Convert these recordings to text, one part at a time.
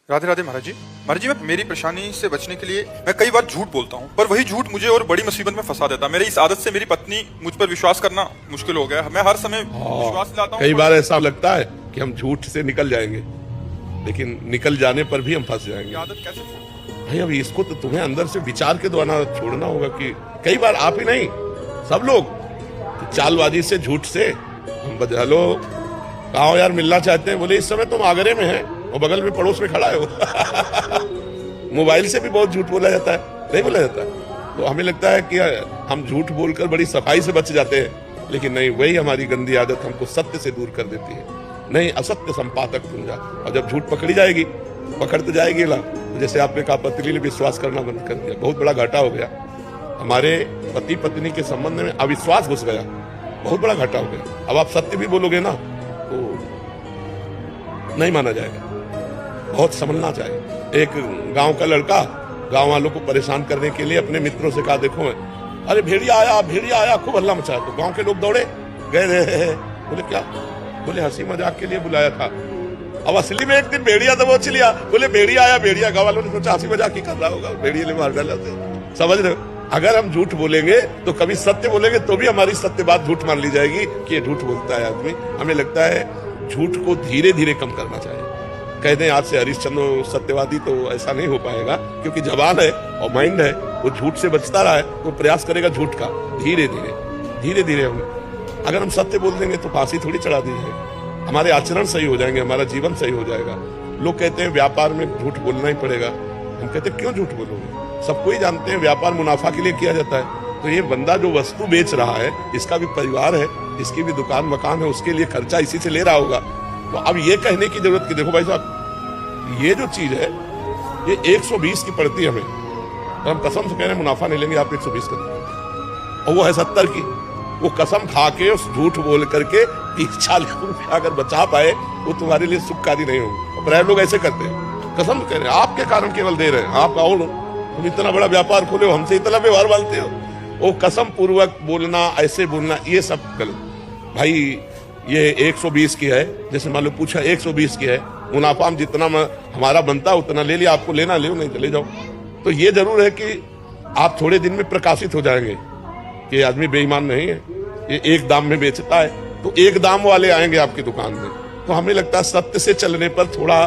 राधे राधे महाराज जी। महाराज जी, मैं मेरी परेशानी से बचने के लिए मैं कई बार झूठ बोलता हूँ, पर वही झूठ मुझे और बड़ी मुसीबत में फंसा देता है। मेरी इस आदत से मेरी पत्नी मुझ पर विश्वास करना मुश्किल हो गया है। मैं हर समय विश्वास दिलाता हूँ। कई बार ऐसा लगता है कि हम झूठ से निकल जाएंगे, लेकिन निकल जाने पर भी हम फंस ये जाएंगे। आदत कैसे छोड़ूं? भाई, अब इसको तो तुम्हें अंदर से विचार के द्वारा छोड़ना होगा कि कई बार आप ही नहीं, सब लोग चालबाजी से, झूठ से हम हेलो कहा हो यार, मिलना चाहते हैं, बोले इस समय तुम आगरे में हैं और बगल में पड़ोस में खड़ा है हो। मोबाइल से भी बहुत झूठ बोला जाता है, नहीं बोला जाता है। तो हमें लगता है कि हम झूठ बोलकर बड़ी सफाई से बच जाते हैं, लेकिन नहीं, वही हमारी गंदी आदत हमको सत्य से दूर कर देती है। नहीं, असत्य संपादक बन जा, और जब झूठ पकड़ी जाएगी, पकड़ तो जाएगी ना। जैसे आपने कहा, पत्नी ने विश्वास करना बंद कर दिया, बहुत बड़ा घाटा हो गया। हमारे पति पत्नी के संबंध में अविश्वास घुस गया, बहुत बड़ा घाटा हो गया। अब आप सत्य भी बोलोगे ना तो नहीं माना जाएगा, बहुत समझना चाहिए। एक गांव का लड़का गांव वालों को परेशान करने के लिए अपने मित्रों से कहा, देखो अरे भेड़िया आया, खूब हल्ला मचाया। तो गांव के लोग दौड़े गए रहे। बोले क्या? बोले हंसी मजाक के लिए बुलाया था। अब असली में एक दिन भेड़िया दबोच लिया। बोले भेड़िया आया। गांव वालों ने सोचा हंसी मजाक ही कर रहा होगा, भेड़िया ने मार डाला। समझ रहे हो? अगर हम झूठ बोलेंगे तो कभी सत्य बोलेंगे तो भी हमारी सत्य बात झूठ मान ली जाएगी कि ये झूठ बोलता है आदमी। हमें लगता है झूठ को धीरे धीरे कम करना चाहिए। कह दें आज से हरिश्चंद्र सत्यवादी, तो ऐसा नहीं हो पाएगा, क्योंकि जवान है और माइंड है, वो झूठ से बचता रहा है तो प्रयास करेगा झूठ का। धीरे धीरे हम अगर हम सत्य बोल देंगे तो फांसी थोड़ी चढ़ा दी जाएगी। हमारे आचरण सही हो जाएंगे, हमारा जीवन सही हो जाएगा। लोग कहते हैं व्यापार में झूठ बोलना ही पड़ेगा। हम कहते हैं क्यों झूठ बोलोगे? सबको ही जानते हैं व्यापार मुनाफा के लिए किया जाता है। तो ये बंदा जो वस्तु बेच रहा है, इसका भी परिवार है, इसकी भी दुकान मकान है, उसके लिए खर्चा इसी से ले रहा होगा। तो अब ये कहने की जरूरत कि देखो भाई साहब, ये जो चीज है ये 120 की पड़ती है हमें, और हम कसम से कह रहे हैं मुनाफा नहीं लेंगे, आप 120 कर, और वो है 70 की। वो कसम खा के उस झूठ बोल करके 30-40 रुपया अगर बचा पाए, वो तुम्हारे लिए सुखकारी नहीं होंगे। प्राय लोग ऐसे करते हैं, कसम कह रहे हैं आपके कारण केवल दे रहे हैं, आप आओ, तुम इतना बड़ा व्यापार खोले हो, हमसे इतना व्यवहार मानते हो। वो कसम पूर्वक बोलना, ऐसे बोलना, ये सब गलत। भाई ये 120 की है, जैसे मान लो पूछा 120 की है, मुनाफा हम जितना हमारा बनता उतना ले लिया, आपको लेना ले, नहीं चले जाओ। तो ये जरूर है कि आप थोड़े दिन में प्रकाशित हो जाएंगे कि आदमी बेईमान नहीं है, ये एक दाम में बेचता है, तो एक दाम वाले आएंगे आपकी दुकान में। तो हमें लगता है सत्य से चलने पर थोड़ा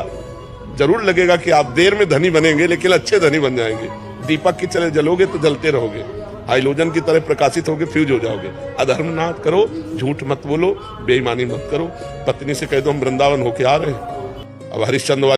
जरूर लगेगा कि आप देर में धनी बनेंगे, लेकिन अच्छे धनी बन जाएंगे। दीपक की तरह जलोगे तो जलते रहोगे, हाइलोजन की तरह प्रकाशित होगे, फ्यूज हो जाओगे। अधर्म ना करो, झूठ मत बोलो, बेईमानी मत करो। पत्नी से कह दो हम वृंदावन होके आ रहे हैं। अब हरिश्चंद्र